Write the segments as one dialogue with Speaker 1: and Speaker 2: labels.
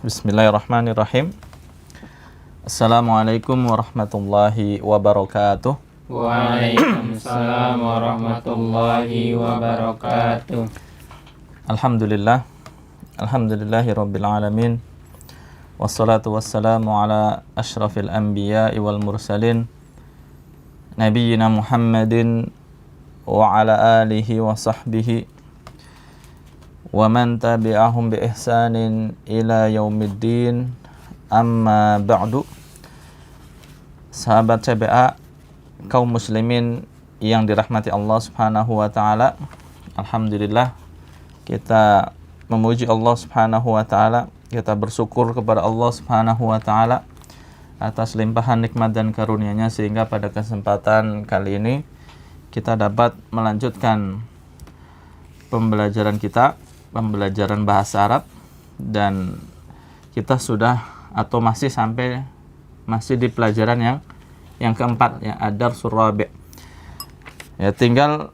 Speaker 1: Bismillahirrahmanirrahim. Assalamualaikum warahmatullahi wabarakatuh.
Speaker 2: Waalaikumsalam warahmatullahi wabarakatuh.
Speaker 1: Alhamdulillahi rabbil alamin. Wassalatu wassalamu ala asyrafil anbiya'i wal mursalin nabiyyina Muhammadin wa ala alihi wa sahbihi wa man tabi'ahum bi ihsanin ila yaumiddin. Amma ba'du. Sahabat CBA, kaum muslimin yang dirahmati Allah Subhanahu wa taala, alhamdulillah kita memuji Allah Subhanahu wa taala, kita bersyukur kepada Allah Subhanahu wa taala atas limpahan nikmat dan karunia-Nya sehingga pada kesempatan kali ini kita dapat melanjutkan pembelajaran bahasa Arab, dan kita sudah atau masih di pelajaran yang keempat, ya, ad-darsul rabi'. Ya, tinggal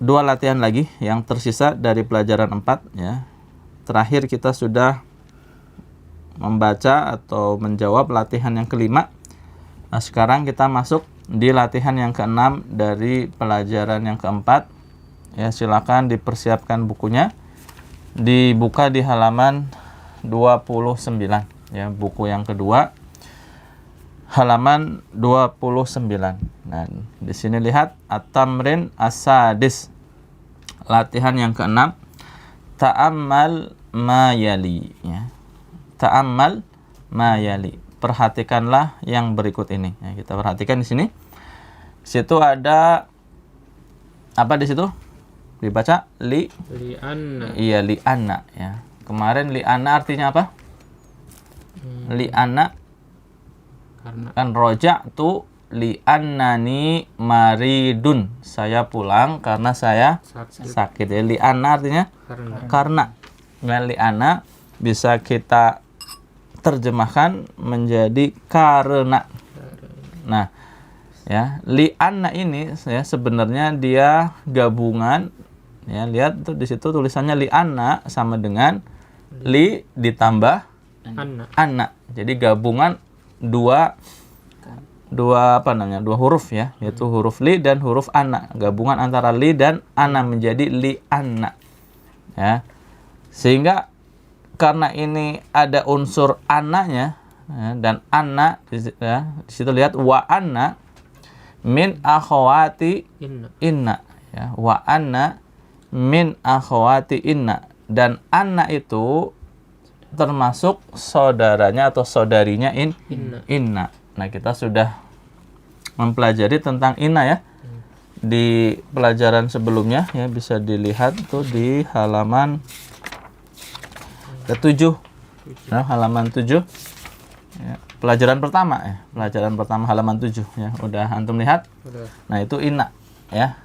Speaker 1: 2 latihan lagi yang tersisa dari pelajaran 4, ya. Terakhir kita sudah membaca atau menjawab latihan yang kelima. Nah, sekarang kita masuk di latihan yang keenam dari pelajaran yang keempat. Ya, silakan dipersiapkan bukunya. Dibuka di halaman 29, ya, buku yang kedua halaman 29. Nah, di sini lihat at-tamrin as-sadis, latihan yang keenam, ta'ammal ma yali, ya. Ta'ammal ma yali, perhatikanlah yang berikut ini. Ya, kita perhatikan di sini. Situ ada apa di situ? Dibaca
Speaker 2: li'anna.
Speaker 1: Iya, li'anna, ya. Kemarin li'anna artinya apa? Li'anna kan roja'tu li'annani maridun. Saya pulang karena saya sakit. Ya, li'anna artinya karena. Dan li'anna bisa kita terjemahkan menjadi karena. Nah, ya, li'anna ini, ya, sebenarnya dia gabungan. Ya, lihat tuh di situ tulisannya li'anna sama dengan li ditambah anna. Jadi gabungan dua huruf, ya, yaitu huruf li dan huruf anna. Gabungan antara li dan anna menjadi li'anna. Ya. Sehingga karena ini ada unsur annanya, ya, dan anna, ya, di situ lihat wa anna min akhawati inna, ya, wa anna min akhawati inna, dan anna itu termasuk saudaranya atau saudarinya inna. Nah, kita sudah mempelajari tentang inna, ya, di pelajaran sebelumnya, ya, bisa dilihat tuh di halaman ke-7. Nah, halaman 7. Ya, pelajaran pertama halaman 7, ya. Udah antum lihat?
Speaker 2: Udah.
Speaker 1: Nah, itu inna, ya.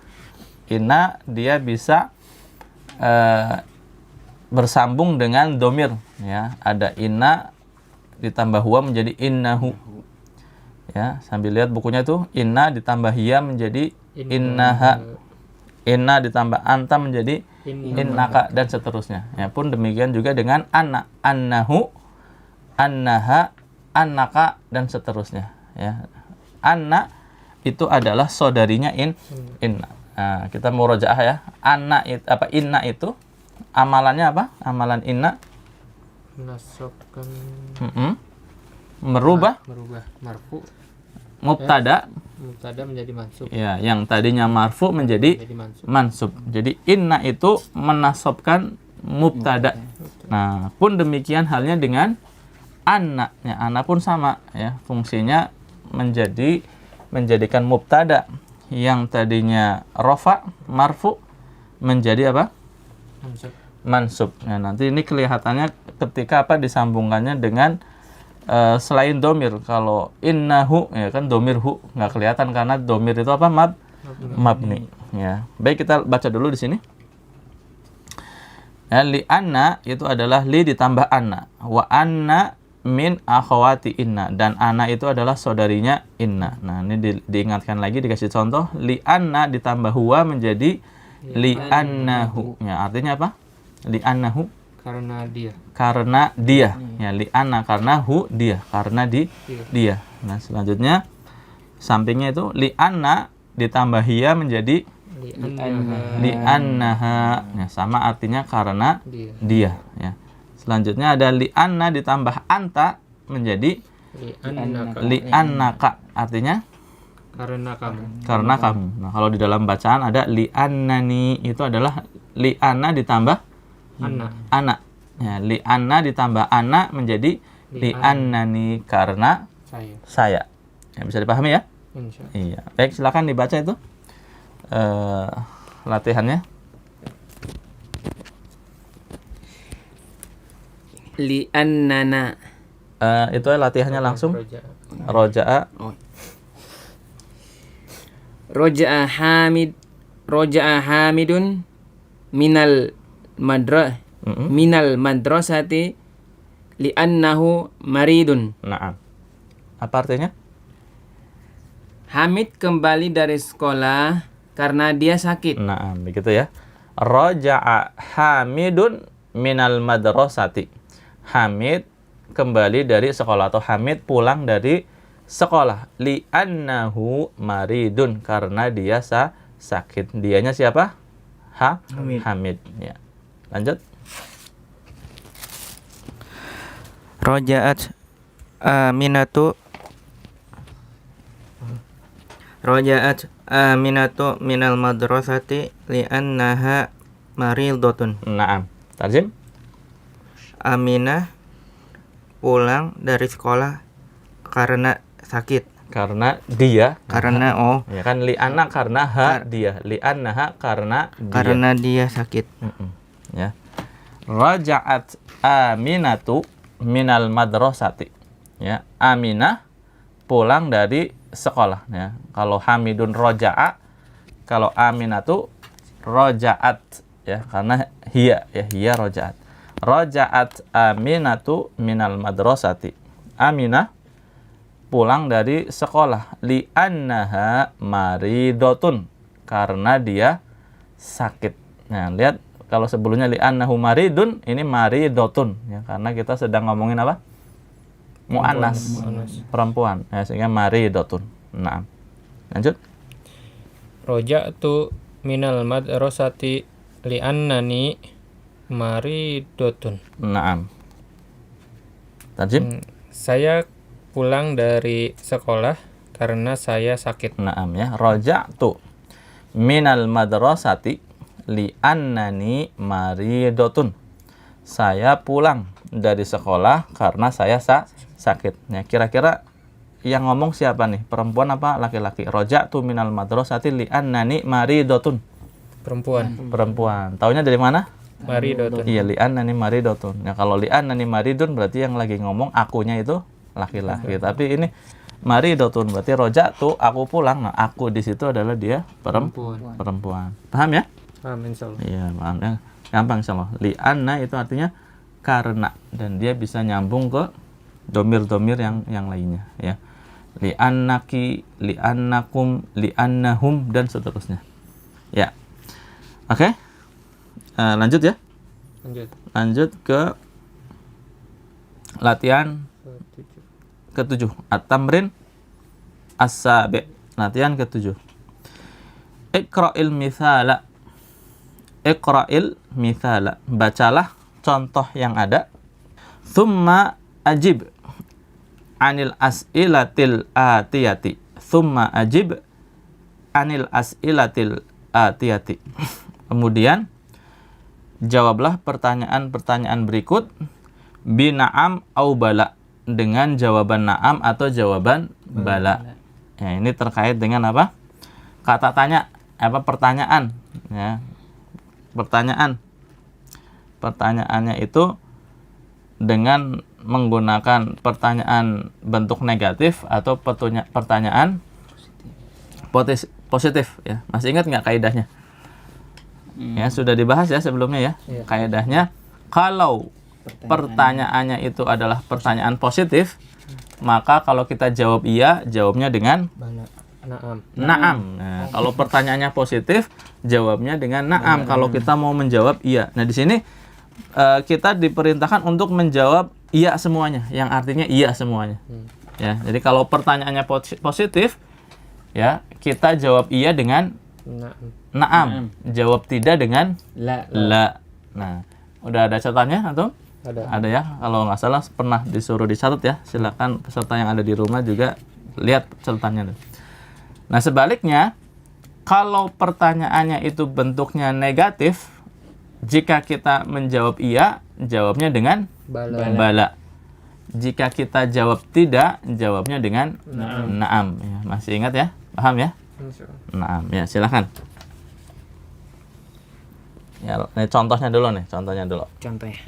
Speaker 1: Inna dia bisa bersambung dengan domir, ya. Ada inna ditambah huwa menjadi innahu, ya. Sambil lihat bukunya tuh, inna ditambah hiya menjadi innaha, inna ditambah anta menjadi innaka, dan seterusnya. Ya, pun demikian juga dengan anna, annahu, annaha, annaka, dan seterusnya, ya. Anna itu adalah saudarinya inna. Nah, kita murojaah, ya. Inna itu amalannya apa? Amalan inna
Speaker 2: menasabkan,
Speaker 1: merubah
Speaker 2: marfu
Speaker 1: mubtada
Speaker 2: menjadi mansub.
Speaker 1: Ya, yang tadinya marfu menjadi mansub. Jadi inna itu menasabkan mubtada. Nah, pun demikian halnya dengan anna. Ya, anna pun sama, ya. Fungsinya menjadikan mubtada yang tadinya rofa marfu menjadi apa? Mansub. Nah, nanti ini kelihatannya ketika disambungkannya dengan selain domir. Kalau innahu, ya kan, domir hu nggak kelihatan karena domir itu apa? Mabni. Ya. Baik, kita baca dulu di sini. Ya, li anna itu adalah li ditambah anna. Wa anna min akhawati inna, dan anna itu adalah saudarinya inna. Nah, ini diingatkan lagi, dikasih contoh, li anna ditambah huwa menjadi li annahu. Ya, artinya apa? Li annahu
Speaker 2: Karena dia.
Speaker 1: Karena dia. Ya, li'anna karena dia, karena dia. Nah, selanjutnya sampingnya itu li'anna ditambah hiya menjadi li'annaha. Ya, sama artinya karena dia, ya. Selanjutnya ada li'anna ditambah anta menjadi li'annaka. Artinya
Speaker 2: Karena kamu.
Speaker 1: karena kamu. Nah, kalau di dalam bacaan ada li'annani, itu adalah li'anna ditambah anak. Ya, li'anna ditambah anak menjadi li'annani karena saya. Ya, bisa dipahami ya?
Speaker 2: Insya Allah.
Speaker 1: Iya. Baik, silakan dibaca itu latihannya.
Speaker 3: Li'annana.
Speaker 1: Itu latihannya langsung.
Speaker 2: Roja.
Speaker 1: Roja'a.
Speaker 3: Roja'a Hamidun minal madrasati li'annahu maridun.
Speaker 1: Na'am. Apa artinya?
Speaker 3: Hamid kembali dari sekolah karena dia sakit.
Speaker 1: Na'am, begitu ya. Roja'a Hamidun minal madrasati. Hamid kembali dari sekolah, atau Hamid pulang dari sekolah. Li'annahu maridun, karena dia sakit. Dianya siapa? Hamid. Ya. Lanjut.
Speaker 3: Roja'at Aminatu minal madrasati li'annaha maridatun.
Speaker 1: Na'am. Tarjim.
Speaker 3: Aminah pulang dari sekolah karena sakit.
Speaker 1: Karena dia.
Speaker 3: Karena
Speaker 1: Ya kan, li'anna karena dia. Li'annaha karena dia.
Speaker 3: karena dia sakit.
Speaker 1: Ya. Raja'at Aminatu minal madrasati. Ya, Aminah pulang dari sekolah, ya. Kalau Hamidun roja'a, kalau Aminatu roja'at, ya, karena hiya, ya, hiya roja'at. Roja'at Aminatu minal madrasati. Aminah pulang dari sekolah. Li'annaha maridotun, karena dia sakit. Nah, lihat, kalau sebelumnya li'annahu maridun, ini maridotun, ya, karena kita sedang ngomongin apa? Mu'annas, perempuan. Ya, sehingga maridotun. Nah, lanjut.
Speaker 2: Roja'tu minal madrasati li'annani maridotun.
Speaker 1: Naam. Tarjim.
Speaker 2: Saya pulang dari sekolah karena saya sakit.
Speaker 1: Naam, ya. Raja'tu minal madrasati li'annani maridotun. Saya pulang dari sekolah karena saya sakit. Ya, kira-kira yang ngomong siapa nih? Perempuan apa laki-laki? Raja'tu minal madrasati li'annani maridotun. Perempuan. Taunya dari mana?
Speaker 2: Maridotun.
Speaker 1: Iya, li'annani maridotun. Ya, kalau li'annani maridun berarti yang lagi ngomong akunya itu laki-laki. Tapi ini maridotun berarti raja'tu, aku pulang. Nah, aku di situ adalah dia perempuan. Paham ya?
Speaker 2: Paham, insyaallah.
Speaker 1: Iya, paham ya. Gampang insyaallah. Li'anna itu artinya karena, dan dia bisa nyambung ke domir-domir yang lainnya, ya. Li'annaki, li'annakum, li'annahum, dan seterusnya. Ya. Oke. Lanjut ya. Lanjut ke latihan ke-7. At-tamrin as-sabi'. Latihan ke-7. Iqra'il mithala. Iqra'il mithala. Bacalah contoh yang ada. Thumma ajib anil as'ilatil atiyati. Thumma ajib anil as'ilatil atiyati. Kemudian jawablah pertanyaan-pertanyaan berikut bina'am au bala, dengan jawaban na'am atau jawaban bala. Ya, ini terkait dengan apa? Kata tanya, pertanyaan, ya. Pertanyaannya itu dengan menggunakan pertanyaan bentuk negatif atau pertanyaan positif, ya. Masih ingat nggak kaidahnya? Ya, sudah dibahas ya sebelumnya ya. Kaidahnya, kalau pertanyaannya itu adalah pertanyaan positif, maka kalau kita jawab iya, jawabnya dengan na'am. Nah, kalau pertanyaannya positif, jawabnya dengan na'am. Kalau kita mau menjawab iya. Nah, di sini kita diperintahkan untuk menjawab iya semuanya, yang artinya iya semuanya. Ya, jadi kalau pertanyaannya positif, ya kita jawab iya dengan na'am. Jawab tidak dengan la. Nah, udah ada catatannya atau? Ada ya. Kalau nggak salah pernah disuruh dicatat ya. Silakan peserta yang ada di rumah juga lihat catatannya. Nah, sebaliknya, kalau pertanyaannya itu bentuknya negatif, jika kita menjawab iya, jawabnya dengan bala. Jika kita jawab tidak, jawabnya dengan na'am. Ya, masih ingat ya? Paham ya? Na'am. Ya, silakan. Ya, ini contohnya dulu.
Speaker 3: Contohnya.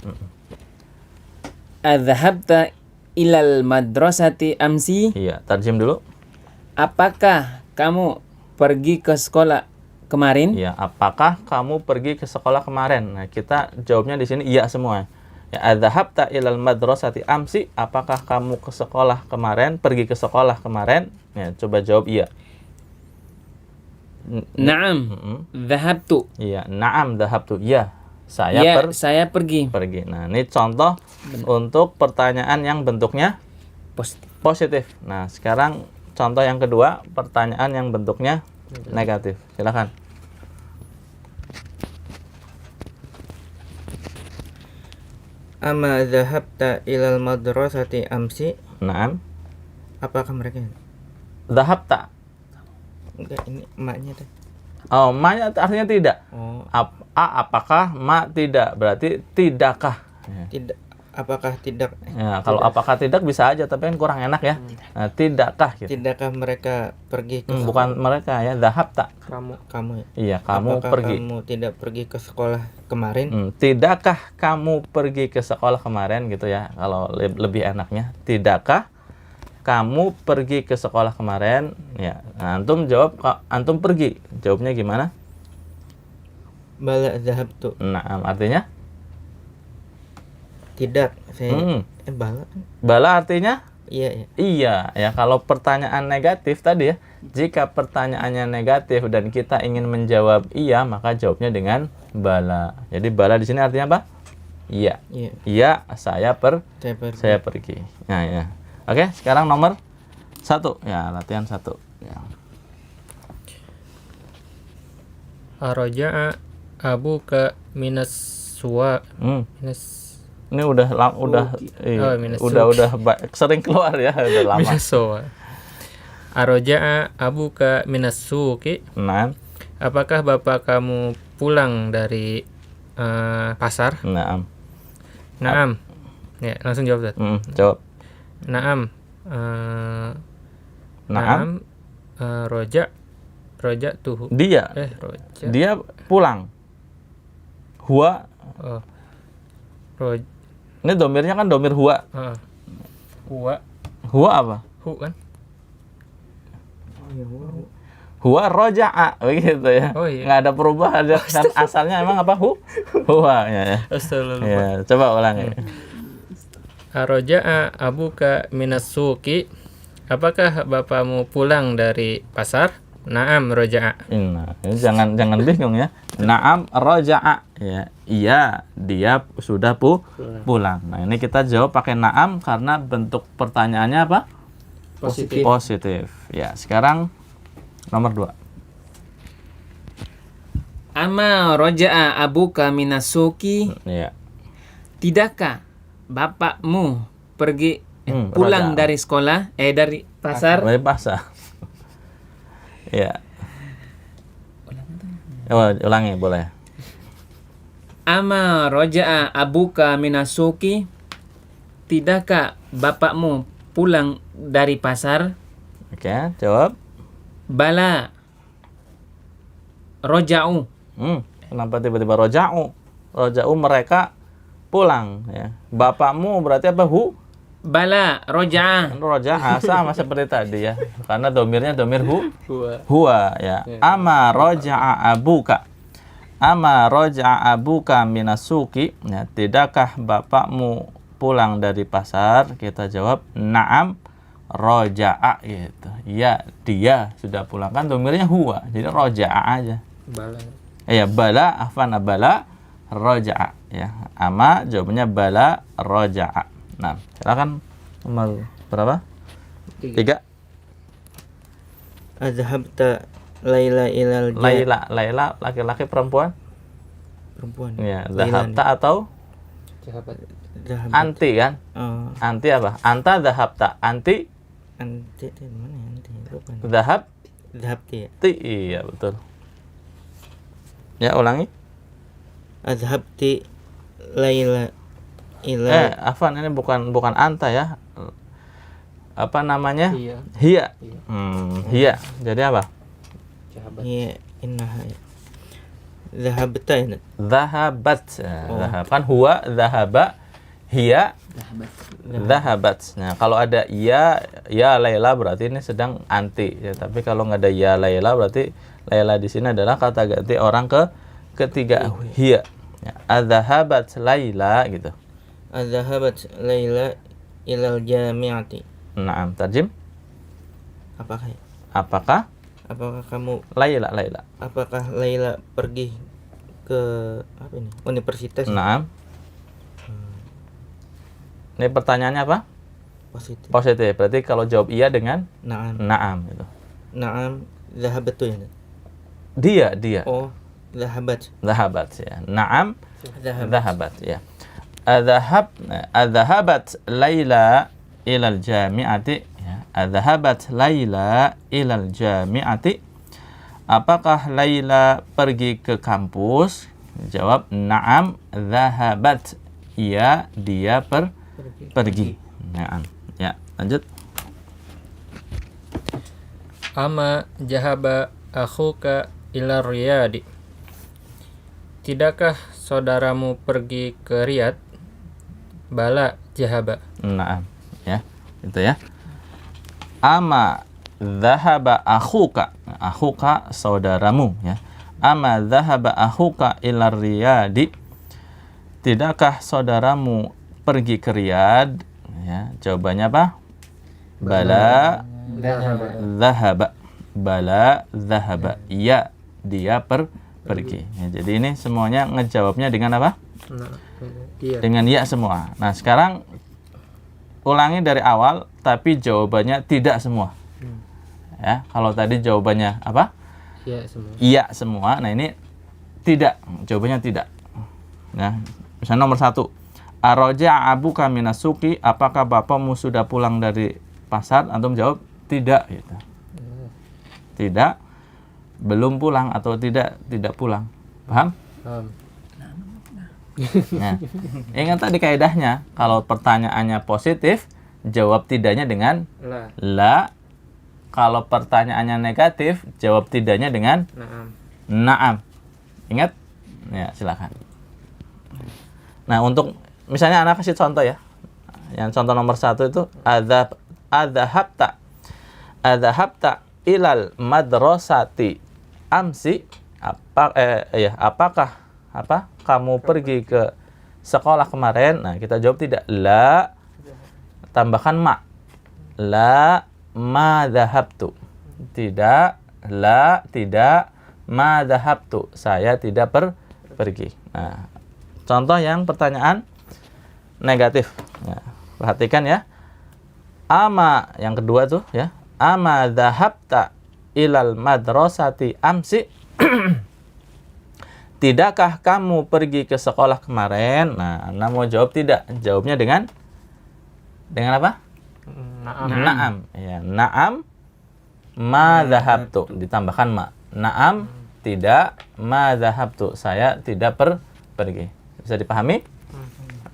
Speaker 3: Adhabta ilal madrasati amsi?
Speaker 1: Iya, tarjim dulu.
Speaker 3: Apakah kamu pergi ke sekolah kemarin?
Speaker 1: Iya, apakah kamu pergi ke sekolah kemarin? Nah, kita jawabnya di sini iya semua. Ya, adhabta ilal madrasati amsi? Apakah kamu ke sekolah kemarin? Pergi ke sekolah kemarin? Ya, coba jawab iya.
Speaker 3: Naam. Dhahabtu.
Speaker 1: Iya, na'am dhahabtu. Iya, saya
Speaker 3: pergi.
Speaker 1: Nah, ini contoh untuk pertanyaan yang bentuknya positif. Nah, sekarang contoh yang kedua, pertanyaan yang bentuknya negatif. Silakan.
Speaker 4: Ama dhahabta ilal madrasati amsi?
Speaker 1: Naam.
Speaker 4: Apakah mereka?
Speaker 1: Dhahabta.
Speaker 4: Enggak, ini emaknya tuh.
Speaker 1: Oh, ma-nya artinya tidak.
Speaker 4: Oh,
Speaker 1: Apakah, ma tidak. Berarti tidakkah. Ya.
Speaker 4: tidak. Apakah tidak?
Speaker 1: Ya, kalau apakah tidak bisa aja, tapi kan kurang enak ya. Nah, tidakkah gitu.
Speaker 4: Tidakkah mereka pergi ke
Speaker 1: Bukan mereka ya, dhahabta.
Speaker 4: kamu ya?
Speaker 1: Iya, kamu
Speaker 4: Apakah
Speaker 1: pergi.
Speaker 4: kamu tidak pergi ke sekolah kemarin?
Speaker 1: Tidakkah kamu pergi ke sekolah kemarin gitu ya. Kalau lebih enaknya, tidakkah kamu pergi ke sekolah kemarin? Ya, nah, antum jawab antum pergi. Jawabnya gimana?
Speaker 4: Bala dhahabtu.
Speaker 1: Nah, artinya
Speaker 4: Tidak. Saya bala.
Speaker 1: bala artinya
Speaker 4: Iya, iya.
Speaker 1: iya ya. Kalau pertanyaan negatif tadi ya, jika pertanyaannya negatif dan kita ingin menjawab iya, maka jawabnya dengan bala. Jadi bala di sini artinya apa? Iya.
Speaker 4: Iya.
Speaker 1: Iya, saya
Speaker 4: Saya
Speaker 1: saya pergi. Nah, ya. Oke, sekarang nomor 1. Ya, latihan 1. Ya.
Speaker 2: Araja'a abuka minas suwa
Speaker 1: Ini udah iya, sering keluar ya, udah lama.
Speaker 2: minas suwa. Araja'a abuka minas suki?
Speaker 1: Nah,
Speaker 2: Apakah bapak kamu pulang dari pasar?
Speaker 1: Naam.
Speaker 2: Naam. Ya, langsung jawab, Ustaz.
Speaker 1: Jawab.
Speaker 2: Naam.
Speaker 1: Naam.
Speaker 2: Roja tuh.
Speaker 1: Dia
Speaker 2: Roja.
Speaker 1: dia pulang. Huwa.
Speaker 2: Oh.
Speaker 1: Ini domirnya kan domir huwa.
Speaker 2: Huwa.
Speaker 1: Huwa apa?
Speaker 2: Hu kan?
Speaker 1: Huwa roja'a begitu ya.
Speaker 2: Oh, iya.
Speaker 1: Nggak ada perubahan kan asalnya emang apa? Huwa ya.
Speaker 2: Astagfirullah.
Speaker 1: Ya, coba ulangi.
Speaker 2: Araja'a abuka minas suki? Apakah bapakmu pulang dari pasar? Naam roja'a.
Speaker 1: Nah, jangan bingung ya. Naam roja'a ya. Iya, dia sudah pulang. Nah, ini kita jawab pakai naam karena bentuk pertanyaannya apa? Positif. Ya, sekarang nomor 2.
Speaker 3: Ama roja'a abuka minas suki?
Speaker 1: Iya.
Speaker 3: Tidakkah bapakmu pergi pulang dari sekolah dari pasar?
Speaker 1: Dari pasar. Ya. Ulangi boleh.
Speaker 3: Ama roja'a abuka minas suki? Tidakkah bapakmu pulang dari pasar?
Speaker 1: Oke, jawab.
Speaker 3: Bala. Roja'u.
Speaker 1: Kenapa tiba-tiba roja'u? Roja'u mereka pulang ya. Bapakmu berarti apa?
Speaker 3: Bala, roja'a.
Speaker 1: Roja'a sama seperti tadi ya. Karena domirnya domir huwa ya. Ama roja'a abuka. Ama roja'a abuka minasuki. Ya, tidakkah bapakmu pulang dari pasar? Kita jawab na'am roja'a gitu. Ya, dia sudah pulang. Kan domirnya huwa. Jadi roja'a aja.
Speaker 2: Bala.
Speaker 1: Ya, bala afana bala roja'a ya. Ama jawabannya bala roja'a. Nah, silakan nomor berapa? 3.
Speaker 4: Azhabta Laila ilal
Speaker 1: Laila laki-laki perempuan?
Speaker 4: perempuan.
Speaker 1: Ya,
Speaker 4: Laila
Speaker 1: dhahabta atau
Speaker 2: Sahabat.
Speaker 4: Zahabat.
Speaker 1: anti kan?
Speaker 4: Oh,
Speaker 1: Anti apa? Anta dhahabta. Anti
Speaker 4: anti itu mana ya? Anti lupa nih.
Speaker 1: dhahab
Speaker 4: Zahabti ya.
Speaker 1: iya betul. Ya, ulangi.
Speaker 4: Azhabti Laila ilal
Speaker 1: Afwan, ini bukan anta ya. Apa namanya?
Speaker 2: Iya.
Speaker 1: Hiya. Hiya. Jadi apa?
Speaker 2: Sahabat.
Speaker 4: hiya innaha ya. Zahabta ya.
Speaker 1: Dhahabat.
Speaker 4: Oh.
Speaker 1: Kan huwa dhahaba, hiya dhahabat. Nah, kalau ada ya Laila berarti ini sedang anti ya. Tapi kalau nggak ada ya Laila berarti Laila di sini adalah kata ganti orang ketiga hiya. Ya, adzahabat Laila gitu.
Speaker 4: Azhabat Laila ilal jami'ati.
Speaker 1: Naam, tarjim.
Speaker 4: Apakah ya?
Speaker 1: Apakah
Speaker 4: Apakah kamu
Speaker 1: Laila?
Speaker 4: apakah Laila pergi ke apa ini? Universitas?
Speaker 1: Naam. Ini pertanyaannya apa?
Speaker 4: Positif.
Speaker 1: Positif. Berarti kalau jawab iya dengan
Speaker 4: Naam.
Speaker 1: naam gitu.
Speaker 4: Naam zahabatu ya.
Speaker 1: Dia.
Speaker 4: Oh, zahabat.
Speaker 1: Dhahabat ya. Naam
Speaker 4: Zahabat.
Speaker 1: dhahabat ya. Adzahabat Laila ilal jami'ati ya. Adzahabat Laila ilal jami'ati. Apakah Laila pergi ke kampus? Jawab na'am dhahabat. Iya, dia pergi. Naam. Ya, lanjut.
Speaker 2: Ama jahaba akhuka ila Riyadi. Tidakkah saudaramu pergi ke Riyadh? Bala jahaba.
Speaker 1: Naam. Ya, itu ya. Ama dhahaba akhuka. Akhuka saudaramu ya. Ama dhahaba akhuka ila Riyadi. Tidakkah saudaramu pergi ke Riyadh? Ya, jawabannya apa? Bala dhahaba. Bala dhahaba. Ya, dia pergi. Ya, jadi ini semuanya ngejawabnya dengan apa?
Speaker 2: Iya.
Speaker 1: Dengan ya semua. Nah, sekarang ulangi dari awal tapi jawabannya tidak semua. Ya, kalau tadi jawabannya apa?
Speaker 2: Iya semua.
Speaker 1: Iya semua. Nah, ini tidak. Jawabannya tidak. Ya, misalnya nomor 1. Araja abuka minasuki, apakah bapakmu sudah pulang dari pasar? Antum jawab tidak gitu. Tidak, belum pulang atau tidak pulang. Paham? Nah, ingat tadi kaidahnya, kalau pertanyaannya positif, jawab tidaknya dengan la. Kalau pertanyaannya negatif, jawab tidaknya dengan na'am. Ingat? Ya, silakan. Nah, untuk misalnya anak kasih contoh ya. Yang contoh nomor 1 itu adzahabta ilal madrasati amsi. Apakah kamu pergi ke sekolah kemarin? Nah, kita jawab tidak. La, tambahkan ma. La ma dhahabtu. Tidak, la, tidak, ma dhahabtu. Saya tidak pergi. Nah, contoh yang pertanyaan negatif. Ya, perhatikan ya. Ama, yang kedua tuh ya. Ama dhahabta ilal madrasati amsi. Tidakkah kamu pergi ke sekolah kemarin? Nah, Anda mau jawab tidak. Jawabnya dengan apa? Naam. Ya, naam ma dhahabtu. Ditambahkan ma. Naam tidak, ma dhahabtu. Saya tidak pergi. Bisa dipahami?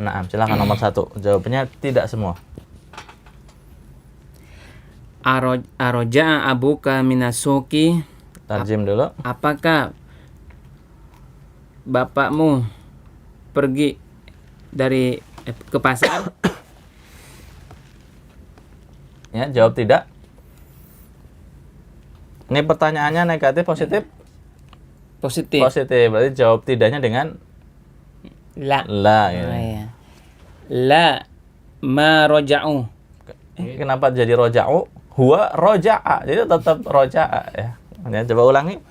Speaker 1: Naam, silakan nomor 1. Jawabannya tidak semua.
Speaker 3: Aroja abuka minasuki.
Speaker 1: Tarjim dulu.
Speaker 3: Apakah bapakmu pergi dari ke pasar?
Speaker 1: Ya, jawab tidak. Ini pertanyaannya negatif, positif?
Speaker 3: Positif.
Speaker 1: Positif. Berarti jawab tidaknya dengan
Speaker 3: La.
Speaker 1: ya.
Speaker 3: Oh, iya. La ma roja'u.
Speaker 1: Kenapa jadi roja'u? Huwa roja'a. Jadi tetap roja'a ya. Ya, coba ulangi.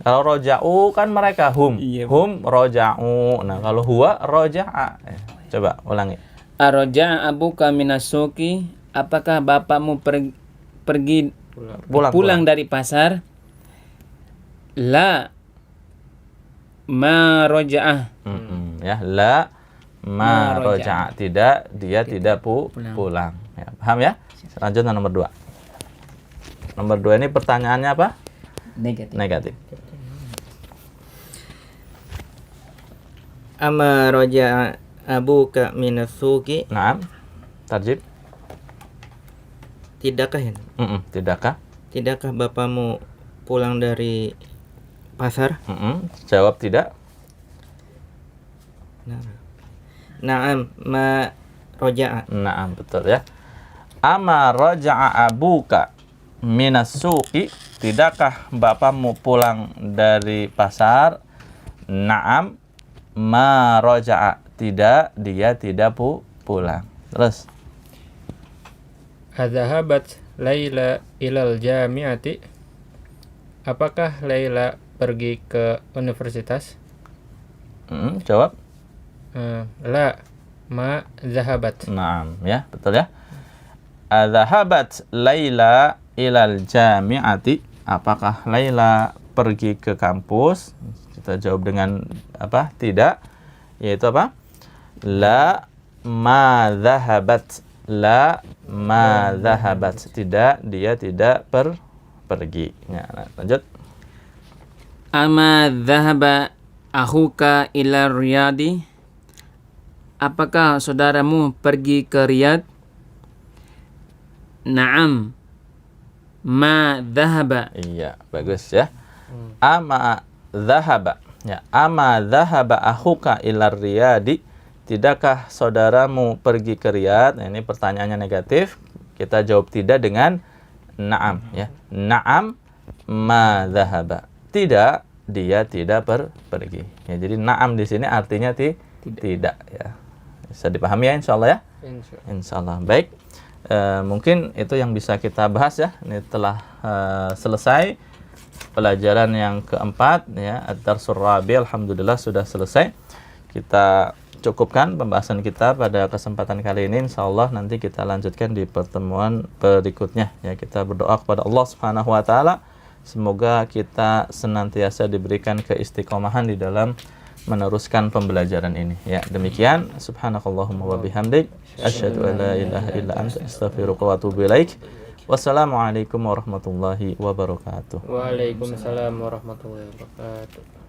Speaker 1: Kalau roja'u kan mereka hum.
Speaker 3: Iya,
Speaker 1: Hum roja'u. Nah, kalau huwa roja'a. Coba ulangi.
Speaker 3: Arroja abuka minasuki, apakah bapakmu pergi pulang dari pasar? La ma roja'ah.
Speaker 1: Ya, la ma roja'a. Tidak, dia tidak pulang. Ya, paham ya? Lanjut nomor 2. Nomor 2 ini pertanyaannya apa? Negatif.
Speaker 4: Ama roja abuka minasuki.
Speaker 1: Naam. Tarjib.
Speaker 4: Tidakkah ya?
Speaker 1: Tidakkah?
Speaker 4: Tidakkah bapamu pulang dari pasar?
Speaker 1: Jawab tidak.
Speaker 4: Naam ma roja'a.
Speaker 1: Naam, betul ya. Ama roja'a abuka minas suqi, tidakkah bapakmu pulang dari pasar? Naam ma roja'a, tidak, dia tidak pulang. Terus
Speaker 2: Adzahabat Laila ilal jami'ati? Apakah Laila pergi ke universitas?
Speaker 1: jawab.
Speaker 2: La ma zahabat.
Speaker 1: Naam, ya, betul ya. Adzahabat Laila ilal jami'ati, apakah Laila pergi ke kampus? Kita jawab dengan apa? Tidak. Yaitu apa? La ma zahabat. La ma zahabat. Tidak, dia tidak pergi. Ya, lanjut.
Speaker 3: Ama dhahaba akhuka ila riyadi, apakah saudaramu pergi ke Riyadh? Naam ma dhahaba.
Speaker 1: Iya, bagus ya. Ama dhahaba. Ya, ama dhahaba akhuka ila riyadi, tidakkah saudaramu pergi ke Riyadh? Nah, ini pertanyaannya negatif. Kita jawab tidak dengan na'am ya. Na'am ma dhahaba. Tidak, dia tidak pergi. Ya, jadi na'am di sini artinya tidak ya. Bisa dipahami ya insyaallah ya? Insyaallah. Baik. Mungkin itu yang bisa kita bahas ya. Ini telah selesai pelajaran yang keempat ya, Ad-Darsur Rabi', alhamdulillah sudah selesai. Kita cukupkan pembahasan kita pada kesempatan kali ini. Insyaallah nanti kita lanjutkan di pertemuan berikutnya ya. Kita berdoa kepada Allah Subhanahu wa taala semoga kita senantiasa diberikan keistiqomahan di dalam meneruskan pembelajaran ini ya. Demikian, subhanakallahumma wa bihamdik asyhadu an la ilaha illa anta astaghfiruka wa atubu ilaik. Wassalamualaikum warahmatullahi wabarakatuh.
Speaker 2: Waalaikumsalam warahmatullahi wabarakatuh.